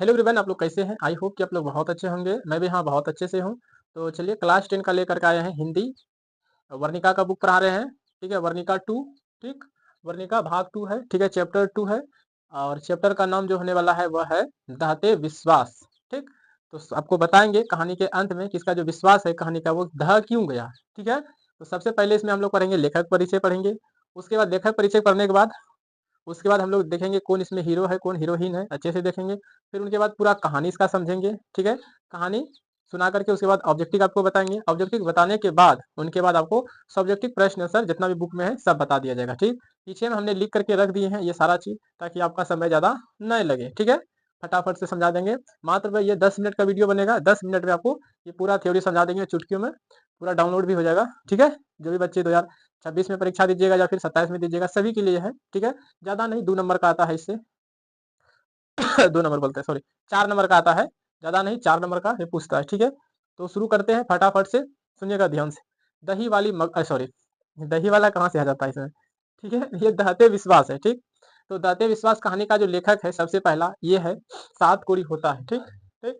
Hello everyone, आप लोग कैसे हैं? आई होप कि आप लोग बहुत अच्छे होंगे। मैं भी हाँ बहुत अच्छे से हूँ। तो चलिए क्लास 10 का लेकर के आए हैं हिंदी। वर्णिका का बुक पढ़ा रहे हैं। ठीक है, वर्णिका 2। ठीक, वर्णिका भाग 2 है। ठीक है, चैप्टर 2 है। और चैप्टर का नाम जो होने वाला है वह है दहते विश्वास। ठीक, तो आपको बताएंगे कहानी के अंत में कि इसका जो विश्वास है कहानी का वो ढह क्यों गया। ठीक है, तो सबसे पहले इसमें हम लोग पढ़ेंगे लेखक परिचय पढ़ेंगे। उसके बाद लेखक परिचय पढ़ने के बाद हम लोग देखेंगे कौन इसमें हीरो है कौन हीरोइन है, अच्छे से देखेंगे। फिर उनके बाद पूरा कहानी इसका समझेंगे। ठीक है, कहानी सुना करके उसके बाद ऑब्जेक्टिव आपको बताएंगे। ऑब्जेक्टिव बताने के बाद उनके बाद आपको सब्जेक्टिव प्रश्न सर जितना भी बुक में है सब बता दिया जाएगा। ठीक, पीछे में हमने लिख करके रख दिए हैं ये सारा चीज ताकि आपका समय ज्यादा न लगे। ठीक है, फटाफट से समझा देंगे। मात्र में ये 10 मिनट का वीडियो बनेगा। 10 मिनट में आपको ये पूरा थ्योरी समझा देंगे चुटकियों में। पूरा डाउनलोड भी हो जाएगा। ठीक है, जो भी बच्चे 2026 में परीक्षा दीजिएगा या फिर 27 में दीजिएगा सभी के लिए है। ठीक है, ज्यादा नहीं 2 नंबर का आता है इससे। 2 नंबर बोलते हैं, सॉरी 4 नंबर का आता है। ज्यादा नहीं 4 नंबर का ये पूछता है। ठीक है, तो शुरू करते हैं फटाफट से। सुनिएगा ध्यान से। दही वाली सॉरी, दही वाला कहाँ से आ जाता है इसमें। ठीक है, ये दहते विश्वास है। ठीक, तो दहते विश्वास कहानी का जो लेखक है सबसे पहला ये है सात कोरी होता है। ठीक, ठीक,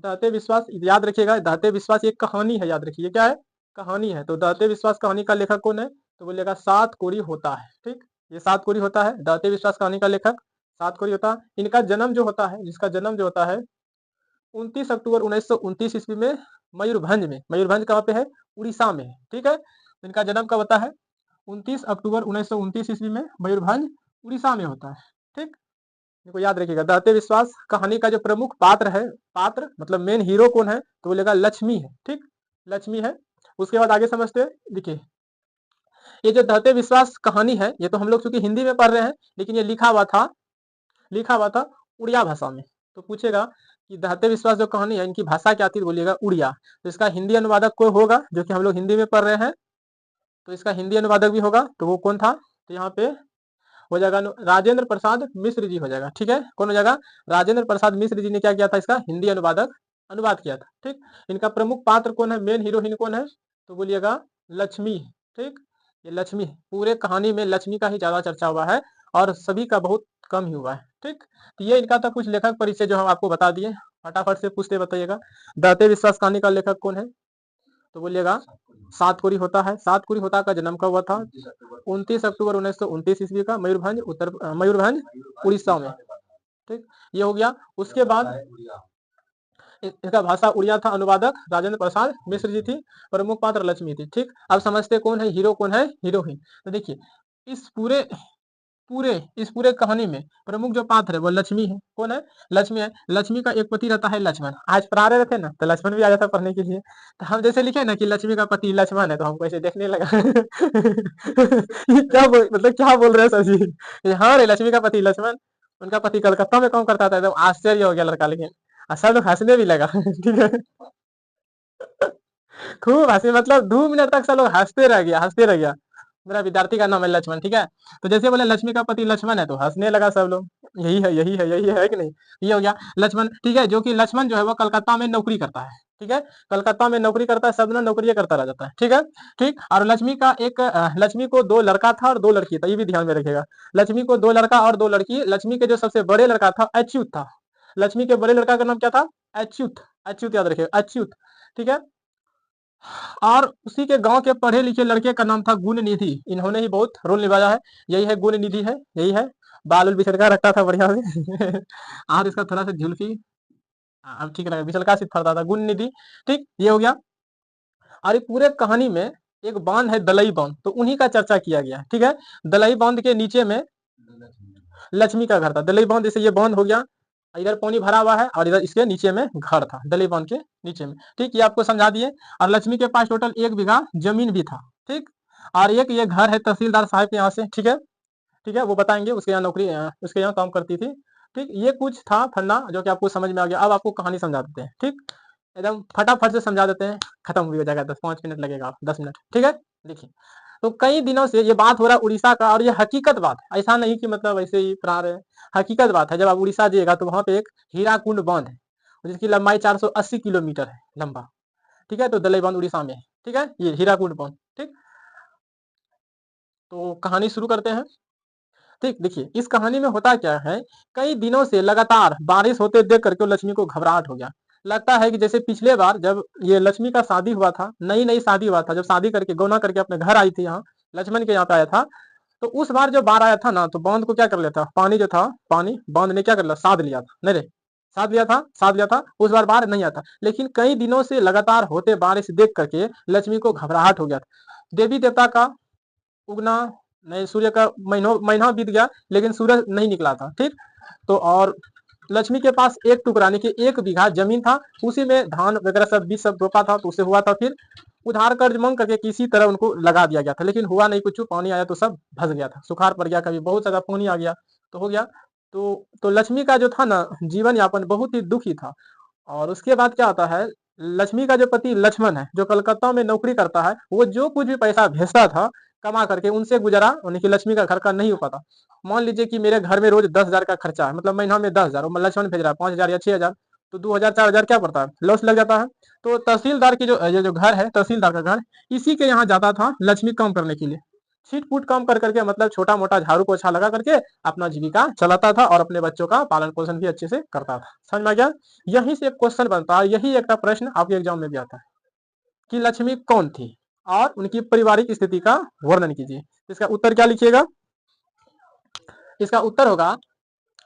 दहते विश्वास याद रखिएगा। दहते विश्वास एक कहानी है, याद रखिए क्या है, कहानी है। तो दहते विश्वास कहानी का लेखक कौन है, तो बोलेगा सात कोरी होता है। ठीक, ये सात कोरी होता है दहते विश्वास कहानी का लेखक सात कोरी होता है। इनका जन्म जो होता है, जिसका जन्म जो होता है 29 अक्टूबर 1929 ईस्वी में मयूरभंज में। मयूरभंज कहाँ पे है, उड़ीसा में है। ठीक है, इनका जन्म कब होता है, 29 अक्टूबर 1929 ईस्वी में मयूरभंज उड़ीसा में होता है। ठीक, इनको याद रखिएगा। दहते विश्वास कहानी का जो प्रमुख पात्र है, पात्र मतलब मेन हीरो कौन है, तो बोलेगा लक्ष्मी है। ठीक, लक्ष्मी है। उसके बाद आगे समझते हैं। देखिए, ये जो दहते विश्वास कहानी है ये तो हम लोग चूंकि हिंदी में पढ़ रहे हैं, लेकिन ये लिखा हुआ था उड़िया भाषा में। तो पूछेगा कि दहते विश्वास जो कहानी है इनकी भाषा क्या थी, बोलिएगा उड़िया। तो इसका हिंदी अनुवादक कोई होगा, जो कि हम लोग हिंदी में पढ़ रहे हैं, तो इसका हिंदी अनुवादक भी होगा। तो वो कौन था, तो यहाँ पे हो जाएगा राजेंद्र प्रसाद मिश्र जी हो जाएगा। ठीक है, कौन हो जाएगा, राजेंद्र प्रसाद मिश्र जी ने क्या किया था, इसका हिंदी अनुवादक अनुवाद किया था। ठीक, इनका प्रमुख पात्र कौन है, मेन हीरोइन कौन है, तो बोलिएगा लक्ष्मी। ठीक, ये लक्ष्मी, पूरे कहानी में लक्ष्मी का ही ज्यादा चर्चा हुआ है और सभी का बहुत कम ही हुआ है। ठीक, तो ये इनका था कुछ लेखक परिचय जो हम आपको बता दिए। फटाफट से पूछते बताइएगा दहते विश्वास कहानी का लेखक कौन है, तो बोलिएगा सात कोरी होता है। सात कोरी होता का जन्म कब हुआ था, 29 अक्टूबर 1929 ईस्वी का मयूरभंज उड़ीसा में। ठीक, ये हो गया। उसके बाद इसका भाषा उड़िया था। अनुवादक राजेंद्र प्रसाद मिश्र जी थी। प्रमुख पात्र लक्ष्मी थी। ठीक, अब समझते कौन है हीरो कौन है हीरोइन। तो देखिए, इस पूरे पूरे इस पूरे कहानी में प्रमुख जो पात्र है वो लक्ष्मी है। कौन है, लक्ष्मी है। लक्ष्मी का एक पति रहता है लक्ष्मण। आज पढ़ा रहे थे ना, तो लक्ष्मण भी आ जाता पढ़ने के लिए। तो हम जैसे लिखे ना कि लक्ष्मी का पति लक्ष्मण है, तो हमको ऐसे देखने लगा ये मतलब क्या बोल रहे हैं सर जी। हाँ रे, लक्ष्मी का पति लक्ष्मण, उनका पति कलकत्ता में काम करता था। एकदम आश्चर्य हो गया लड़का, लेकिन सब लोग हंसने भी लगा। ठीक है, खूब हंसी, मतलब 2 मिनट तक सब लोग हंसते रह गया। मेरा विद्यार्थी का नाम है लक्ष्मण। ठीक है, तो जैसे बोले लक्ष्मी का पति लक्ष्मण है तो हंसने लगा सब लोग। यही है यही है यही है कि नहीं, ये हो गया लक्ष्मण। ठीक है, जो कि लक्ष्मण जो है वो कलकत्ता में नौकरी करता है। ठीक है, कलकत्ता में नौकरी करता है, सब ना नौकरी करता रह जाता है। ठीक है, ठीक, और लक्ष्मी का एक लक्ष्मी को 2 लड़का था और 2 लड़की था, ये भी ध्यान में रखिएगा। लक्ष्मी को 2 लड़का और 2 लड़की। लक्ष्मी के जो सबसे बड़े लड़का था अच्युत था। लक्ष्मी के बड़े लड़का का नाम क्या था, अच्युत। अच्युत याद रखिएगा, अच्युत। ठीक है, और उसी के गांव के पढ़े लिखे लड़के का नाम था गुण निधि। इन्होंने ही बहुत रोल निभाया है। यही है गुण निधि है, यही है। बाल उल बिछड़का रखता था बढ़िया से और इसका थोड़ा सा झुलकी, अब ठीक लगा, बिचलका से फरता था गुण निधि। ठीक, ये हो गया। और ये पूरे कहानी में एक बांध है दलई बांध, तो उन्हीं का चर्चा किया गया। ठीक है, दलई बांध के नीचे में लक्ष्मी का घर था। दलई बांध जैसे ये बांध हो गया, इधर पानी भरा हुआ है और इधर इसके नीचे में घर था, दलई बांध के नीचे में। ठीक, ये आपको समझा दिए। और लक्ष्मी के पास टोटल 1 बीघा जमीन भी था। ठीक, और एक ये घर है तहसीलदार साहब के यहाँ से। ठीक है, ठीक है, वो बताएंगे उसके यहाँ नौकरी उसके यहाँ काम करती थी। ठीक, ये कुछ था फन्ना जो कि आपको समझ में आ गया। अब आपको कहानी समझा देते हैं। ठीक, एकदम फटाफट से समझा देते हैं, खत्म भी हो जाएगा, 10 5 मिनट लगेगा, 10 मिनट। ठीक है, देखिए, तो कई दिनों से ये बात हो रहा है उड़ीसा का, और ये हकीकत बात है, ऐसा नहीं कि मतलब ऐसे ही पढ़ा रहे हैं। हकीकत बात है। जब आप उड़ीसा जाइएगा तो वहां पे एक हीराकुंड बांध है, जिसकी लंबाई 480 किलोमीटर है लंबा। ठीक है, तो दलई बांध उड़ीसा में है। ठीक है, ये हीराकुंड बांध। ठीक, तो कहानी शुरू करते हैं। ठीक, देखिए इस कहानी में होता क्या है, कई दिनों से लगातार बारिश होते देख करके लक्ष्मी को घबराहट हो गया। लगता है कि जैसे पिछले बार जब ये लक्ष्मी का शादी हुआ था, नई-नई शादी हुआ था, जब शादी करके गौना करके अपने घर आई थी यहाँ, लक्ष्मण के यहाँ पे आया था, तो उस बार जब बाढ़ आया था ना, तो बांध को क्या कर लेता, पानी जो था, पानी बांध ने क्या कर लिया, साध लिया था। नहीं रे, साध लिया था, उस बार बाढ़ नहीं आता। लेकिन कई दिनों से लगातार होते बारिश देख करके लक्ष्मी को घबराहट हो गया था। देवी देवता का उगना, नहीं सूर्य का महीनों महीना बीत गया, लेकिन सूरज नहीं निकला था, ठीक। तो और लक्ष्मी के पास एक टुकड़ा यानी कि 1 बीघा जमीन था, उसी में धान वगैरह सब बीज सब रोपा था, तो उससे हुआ था। फिर उधार कर्ज मांग करके किसी तरह उनको लगा दिया गया था, लेकिन हुआ नहीं कुछ, पानी आया तो सब भस गया था, सुखाड़ पड़ गया, कभी बहुत ज्यादा पानी आ गया तो हो गया। तो लक्ष्मी का जो था ना जीवन यापन बहुत ही दुखी था। और उसके बाद क्या होता है, लक्ष्मी का जो पति लक्ष्मण है, जो कलकत्ता में नौकरी करता है, वो जो कुछ भी पैसा भेजता था कमा करके, उनसे गुजारा यानी कि लक्ष्मी का घर का नहीं हो पाता। मान लीजिए कि मेरे घर में रोज 10,000 का खर्चा है, मतलब महीना में 10,000, और लक्ष्मण भेज रहा है 5,000 या 6,000, तो 2,000 4,000 क्या पड़ता है, लॉस लग जाता है। तो तहसीलदार की जो ये जो घर है, तहसीलदार का घर, इसी के यहाँ जाता था लक्ष्मी काम करने के लिए। छिट-पुट काम कर करके, मतलब छोटा-मोटा झाड़ू पोछा लगा करके अपना जीविका चलाता था, और अपने बच्चों का पालन पोषण भी अच्छे से करता था। समझ में आ गया? यहीं से एक क्वेश्चन बनता है, यही एक प्रश्न आपके एग्जाम में भी आता है कि लक्ष्मी कौन थी और उनकी पारिवारिक स्थिति का वर्णन कीजिए। इसका उत्तर क्या लिखिएगा? इसका उत्तर होगा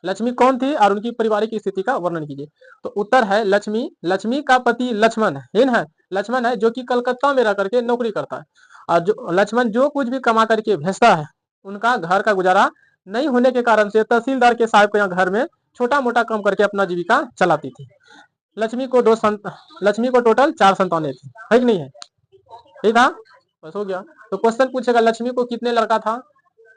लक्ष्मी कौन थी और उनकी पारिवारिक स्थिति का वर्णन कीजिए। तो उत्तर है लक्ष्मी, लक्ष्मी का पति लक्ष्मण है, लक्ष्मण है, जो कि कलकत्ता में रह करके नौकरी करता है। और जो लक्ष्मण जो कुछ भी कमा करके भेजता है, उनका घर का गुजारा नहीं होने के कारण से तहसीलदार के साहब के यहाँ घर में छोटा मोटा काम करके अपना जीविका चलाती थी। लक्ष्मी को लक्ष्मी को टोटल 4 संतानें थी, है कि नहीं है? ठीक था, बस हो गया। तो क्वेश्चन पूछेगा लक्ष्मी को कितने लड़का था,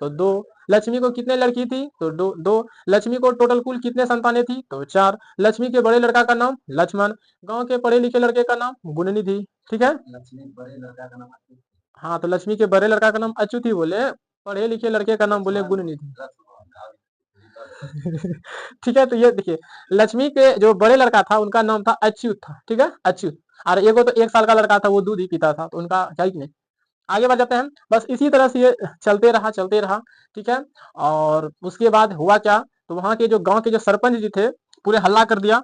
तो 2। लक्ष्मी को कितने लड़की थी, तो 2। लक्ष्मी को टोटल कुल कितने संतानें थी, तो 4। लक्ष्मी के बड़े लड़का का नाम लक्ष्मण, गांव के पढ़े लिखे लड़के का नाम गुणनिधि। ठीक है, हाँ, तो लक्ष्मी के बड़े लड़का का नाम अच्युत ही बोले, पढ़े लिखे लड़के का नाम बोले गुणनिधि। ठीक है, तो ये देखिए, लक्ष्मी के जो बड़े लड़का था उनका नाम था अच्युत था, ठीक है, अच्युत। और एगो तो 1 साल का लड़का था, वो दूध ही पीता था, तो उनका क्या ही नहीं। आगे बढ़ जाते हैं। बस इसी तरह से ये चलते रहा, ठीक है। और उसके बाद हुआ क्या, तो वहां के जो गांव के जो सरपंच जी थे, पूरे हल्ला कर दिया,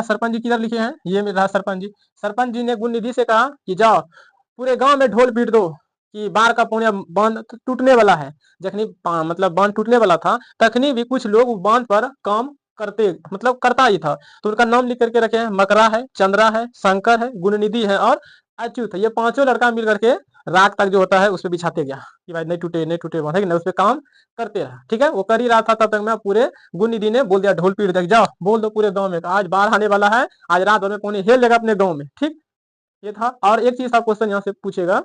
सरपंच जी किधर लिखे हैं, ये मेरा सरपंच जी। सरपंच जी ने गुणनिधि से कहा कि जाओ पूरे गांव में ढोल पीट दो कि बाढ़ का पुण्य बांध टूटने वाला है। जखनी मतलब बांध टूटने वाला था, तखनी भी कुछ लोग बांध पर काम करते, मतलब करता ही था। तो उनका नाम लिख करके रखे हैं, मकरा है, चंद्रा है, शंकर है, गुणनिधि है और अच्युत है। ये पांचों लड़का मिल करके रात तक जो होता है उस पर बिछाते गया कि भाई नहीं टूटे बांध, है कि नहीं, उस पर काम करते रहा। ठीक है, वो कर ही रहा था, तब तक मैं पूरे गुणनिधि ने बोल दिया ढोल पीट देख जाओ, बोल दो पूरे गांव में आज बाढ़ आने वाला है, आज रात भर में पानी हेल जाएगा अपने गांव में। ठीक, ये था। और एक चीज था क्वेश्चन यहाँ से पूछेगा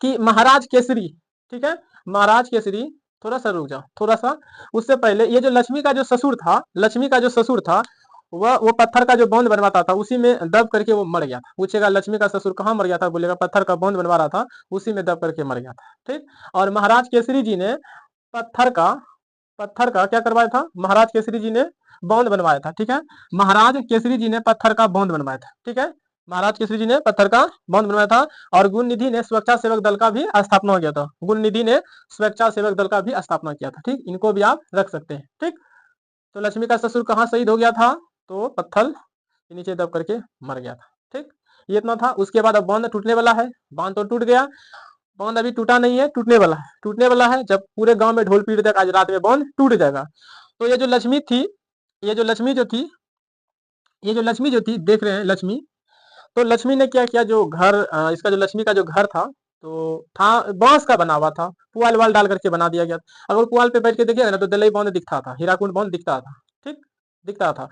कि महाराज केसरी, ठीक है, महाराज केसरी, थोड़ा सा रुक जाओ, थोड़ा सा उससे पहले ये जो लक्ष्मी का जो ससुर था, वह वो पत्थर का जो बांध बनवाता था, उसी में दब करके वो मर गया था। पूछेगा लक्ष्मी का ससुर कहाँ मर गया था, बोलेगा पत्थर का बांध बनवा रहा था, उसी में दब करके मर गया था। ठीक, और महाराज केसरी जी ने पत्थर का क्या करवाया था, महाराज केसरी जी ने बांध बनवाया था। ठीक है, महाराज केसरी जी ने पत्थर का बांध बनवाया था। ठीक है, महाराज केसरी जी ने पत्थर का बांध बनवाया था। और गुणनिधि ने सुरक्षा सेवक दल का भी स्थापना किया था, गुणनिधि ने सुरक्षा सेवक दल का भी स्थापना किया था। ठीक, इनको भी आप रख सकते हैं। ठीक, तो लक्ष्मी का ससुर कहाँ शहीद हो गया था, तो पत्थर के नीचे दब करके मर गया था। ठीक, ये इतना था। उसके बाद अब बांध टूटने वाला है, बांध तो टूट गया, बांध अभी टूटा नहीं है, टूटने वाला है। जब पूरे गांव में ढोल पीट देगा आज रात में बांध टूट जाएगा। तो ये जो लक्ष्मी थी, ये जो लक्ष्मी जो थी ये जो लक्ष्मी जो थी, देख रहे हैं लक्ष्मी, तो लक्ष्मी ने क्या किया, जो घर इसका जो लक्ष्मी का जो घर था, तो था बांस का बना हुआ था, पुआल वाल डाल करके बना दिया गया। अगर पुआल पे बैठ के देखिएगा ना, तो दलई बांध दिखता था, हीराकुंड बांध दिखता था। ठीक, दिखता था।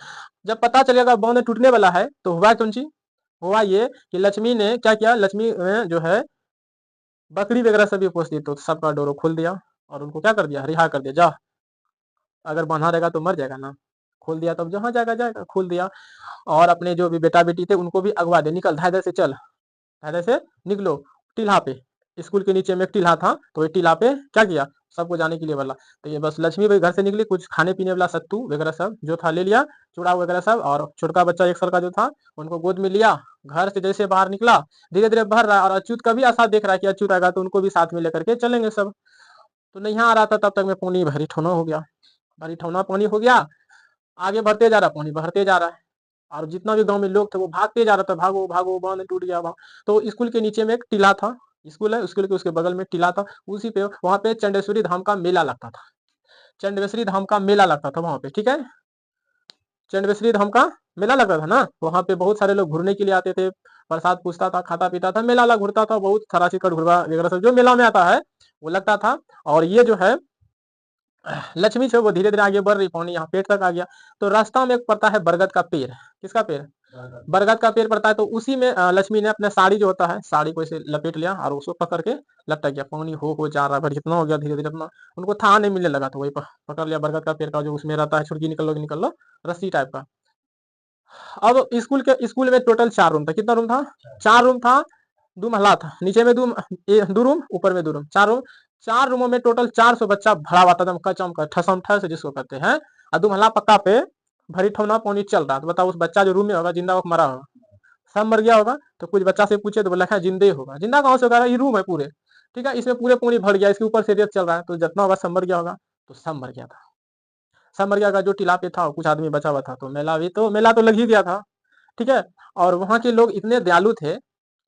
जब पता चलेगा बांध टूटने वाला है, तो हुआ कौन सी, हुआ ये कि लक्ष्मी ने क्या किया, लक्ष्मी जो है बकरी वगैरह सभी पोस दी, तो सबका डोरो खोल दिया और उनको क्या कर दिया, रिहा कर दिया, जा अगर बंधा रहेगा तो मर जाएगा ना। खोल दिया, तब जहां जाएगा जाएगा, खोल दिया। और अपने जो भी बेटा बेटी थे उनको भी अगवा दे, निकल धाइधर से चल, धाइधर से निकलो टील्हा पे, स्कूल के नीचे में एक टीला था, तो ये टीला पे क्या किया, सबको जाने के लिए बोला। तो ये बस लक्ष्मी भाई घर से निकली, कुछ खाने पीने वाला सत्तू वगैरह सब जो था ले लिया, चूड़ा वगैरह सब, और छोटका बच्चा 1 साल का जो था उनको गोद में लिया। घर से जैसे बाहर निकला, धीरे धीरे भर रहा है, और अच्युत का भी आशा देख रहा है कि अच्युत आएगा तो उनको भी साथ में लेकर के चलेंगे सब। तो नहीं आ रहा था, तब तक में पानी भरी ठोना हो गया, भरी ठोना पानी हो गया। आगे बढ़ते जा रहा, पानी बढ़ते जा रहा है, और जितना भी गांव में लोग थे वो भागते जा रहा था, भागो भागो बांध टूट गया भाग। तो स्कूल के नीचे में एक टीला था, स्कूल है, स्कूल के उसके बगल में टीला था, उसी पे वहां पे चंडेश्वरी धाम का मेला लगता था। चंडेश्वरी धाम का मेला लगता था वहां पे, ठीक है। चंडेश्वरी धाम का मेला लगता था ना, वहां पे बहुत सारे लोग घूरने के लिए आते थे, प्रसाद पूछता था, खाता पीता था, मेला वाला घूरता था, बहुत सारा चिकट घुरवा वगैरह सब जो मेला में आता है वो लगता था। और ये जो है लक्ष्मी से वो धीरे धीरे आगे बढ़ रही, पानी यहाँ पेट तक आ गया। तो रास्ता में एक पड़ता है बरगद का पेड़, किसका पेड़, बरगद का पेड़ पड़ता है। तो उसी में लक्ष्मी ने अपने साड़ी जो होता है, साड़ी को ऐसे लपेट लिया और उसको पकड़ के लपट गया, पानी हो जा रहा है, पर जितना हो गया धीरे धीरे अपना उनको था नहीं मिलने लगा, तो वही पकड़ लिया बरगद का पेड़ का जो उसमें रहता है, छुड़की निकल लो रस्सी टाइप का। अब स्कूल में टोटल 4 रूम था, कितना रूम था, 4 रूम था, 2 महला था, नीचे में 2 रूम, ऊपर में 2 रूम, 4 रूम। 4 रूमों में टोटल 400 बच्चा भरा हुआ था, एकदम कचम का ठसम ठस जिसको कहते हैं। और 2 महला पक्का पे भरी ठौना पानी चल रहा, तो बताओ उस बच्चा जो रूम में होगा जिंदा होगा मरा होगा, सब मर गया होगा। तो कुछ बच्चा से पूछे तो बोला है जिंदे होगा, जिंदा कहाँ से होगा, ये रूम है पूरे, ठीक है, इसमें पूरे पानी भर गया, इसके ऊपर से रेत चल रहा है, तो जितना होगा सब मर गया होगा। तो सब मर गया था, सब मर गया होगा, जो टीला पे था कुछ आदमी बचा हुआ था। तो मेला तो लग ही गया था, ठीक है। और वहां के लोग इतने दयालु थे,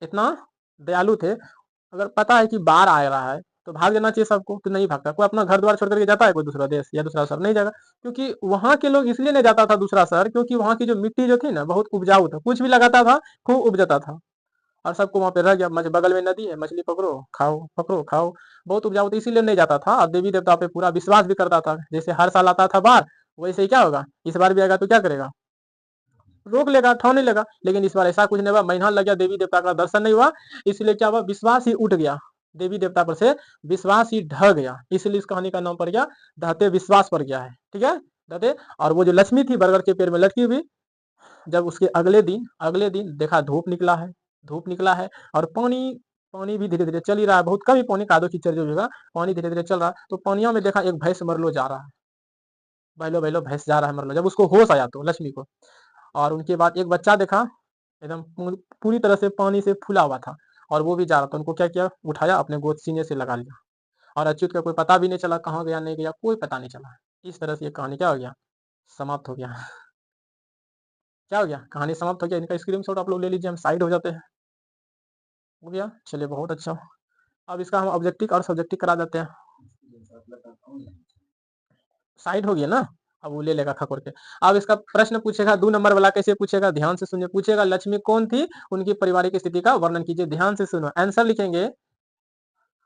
इतना दयालु थे, अगर पता है कि बाढ़ आ रहा है तो भाग जाना चाहिए सबको, तो नहीं भागता कोई, अपना घर द्वार छोड़ करके जाता है कोई दूसरा देश या दूसरा शहर, नहीं जाएगा। क्योंकि वहां के लोग इसलिए नहीं जाता था दूसरा शहर, क्योंकि वहां की जो मिट्टी जो थी ना बहुत उपजाऊ था, कुछ भी लगाता था खूब उपजता था, और सबको वहां पे रह गया, बगल में नदी है, मछली पकड़ो खाओ, बहुत उपजाऊ था, इसीलिए नहीं जाता था। और देवी देवता पे पूरा विश्वास भी करता था, जैसे हर साल आता था बाढ़, वैसे ही क्या होगा, इस बार भी आएगा तो क्या करेगा, रोक लेगा, ठाव नहीं लेगा। लेकिन इस बार ऐसा कुछ नहीं हुआ, महीना लग गया, देवी देवता का दर्शन नहीं हुआ, इसलिए क्या हुआ, विश्वास ही उठ गया, देवी देवता पर से विश्वास ही ढह गया, इसलिए इस कहानी का नाम पड़ गया दहते विश्वास पड़ गया है, ठीक है, दहते। और वो जो लक्ष्मी थी बरगद के पेड़ में लटकी हुई, जब उसके अगले दिन देखा धूप निकला है, और पानी पानी भी धीरे धीरे चल ही रहा है, बहुत कम ही पानी, कादो कीचड़ जो होगा, पानी धीरे धीरे चल रहा है। तो पानियों में देखा एक भैंस मरलो जा रहा है, बहलो बहलो भैंस जा रहा है मरलो, जब उसको होश आया तो लक्ष्मी को, और उनके बाद एक बच्चा देखा एकदम पूरी तरह से पानी से फूला हुआ था, और वो भी जा रहा था, उनको क्या किया, उठाया अपने गोद सीने से लगा लिया, और अच्युत का कोई पता भी नहीं चला, कहाँ गया नहीं गया कोई पता नहीं चला। इस तरह से ये कहानी क्या हो गया, समाप्त हो गया। क्या हो गया, कहानी समाप्त हो गया। इनका स्क्रीनशॉट आप लोग ले लीजिए, हम साइड हो जाते हैं। हो गया, चलिए बहुत अच्छा। अब इसका हम ऑब्जेक्टिव और सब्जेक्टिव करा देते हैं, साइड हो गया ना, अब वो ले लेगा खकोर के। अब इसका प्रश्न पूछेगा 2 नंबर वाला, कैसे पूछेगा, ध्यान से सुनिए, पूछेगा लक्ष्मी कौन थी, उनकी पारिवारिक स्थिति का वर्णन कीजिए, ध्यान से सुनो, आंसर लिखेंगे।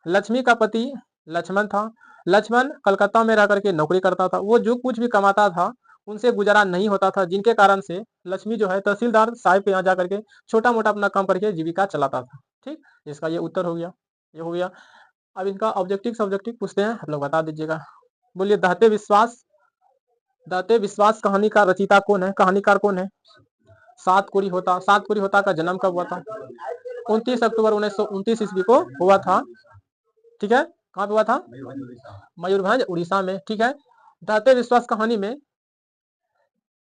लक्ष्मी का पति लक्ष्मण था, लक्ष्मण कलकत्ता में रह करके नौकरी करता था, वो जो कुछ भी कमाता था उनसे गुजारा नहीं होता था, जिनके कारण से लक्ष्मी जो है तहसीलदार साहब के यहाँ जा करके छोटा मोटा अपना काम करके जीविका चलाता था, ठीक, इसका ये उत्तर हो गया, ये हो गया। अब इनका ऑब्जेक्टिव सब्जेक्टिव पूछते हैं, आप लोग बता दीजिएगा। बोलिए, दहते विश्वास कहानी का रचिता कौन है, कहानीकार कौन है, सात कोरी होता का जन्म कब हुआ था, 29 अक्टूबर 1929 ईस्वी को हुआ था, ठीक है, कहाँ पे हुआ था, मयूरभंज उड़ीसा में, ठीक है। दहते विश्वास कहानी में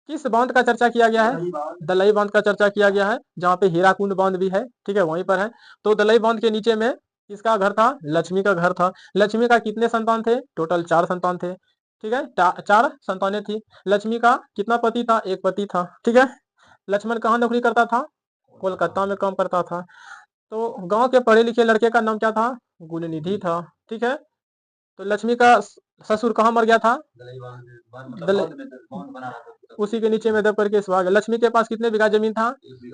किस बांध का चर्चा किया गया है, दलई बांध का चर्चा किया गया है, जहाँ पे हीराकुंड बांध भी है, ठीक है, वहीं पर है। तो दलई बांध के नीचे में किसका घर था, लक्ष्मी का घर था। लक्ष्मी का कितने संतान थे, टोटल 4 संतान थे, ठीक है, 4 संतानें थी। लक्ष्मी का कितना पति था, एक पति था, ठीक है। लक्ष्मण कहाँ नौकरी करता था, कोलकाता में काम करता था। तो गांव के पढ़े लिखे लड़के का नाम क्या था, गुणनिधि था, ठीक है। तो लक्ष्मी का ससुर कहाँ मर गया था, उसी के नीचे में दब करके सुहाग। लक्ष्मी के पास कितने बीघा जमीन था,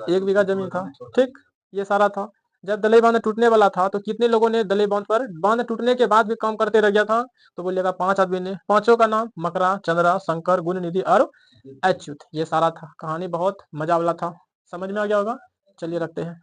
1 बीघा जमीन था, ठीक, ये सारा था। जब दलई बांध टूटने वाला था तो कितने लोगों ने दलई बांध पर, बांध टूटने के बाद भी काम करते रह गया था, तो बोलिएगा 5 आदमी ने, पांचों का नाम मकरा, चंद्रा, शंकर, गुणनिधि और अच्युत, ये सारा था। कहानी बहुत मजा वाला था, समझ में आ गया होगा। चलिए रखते हैं।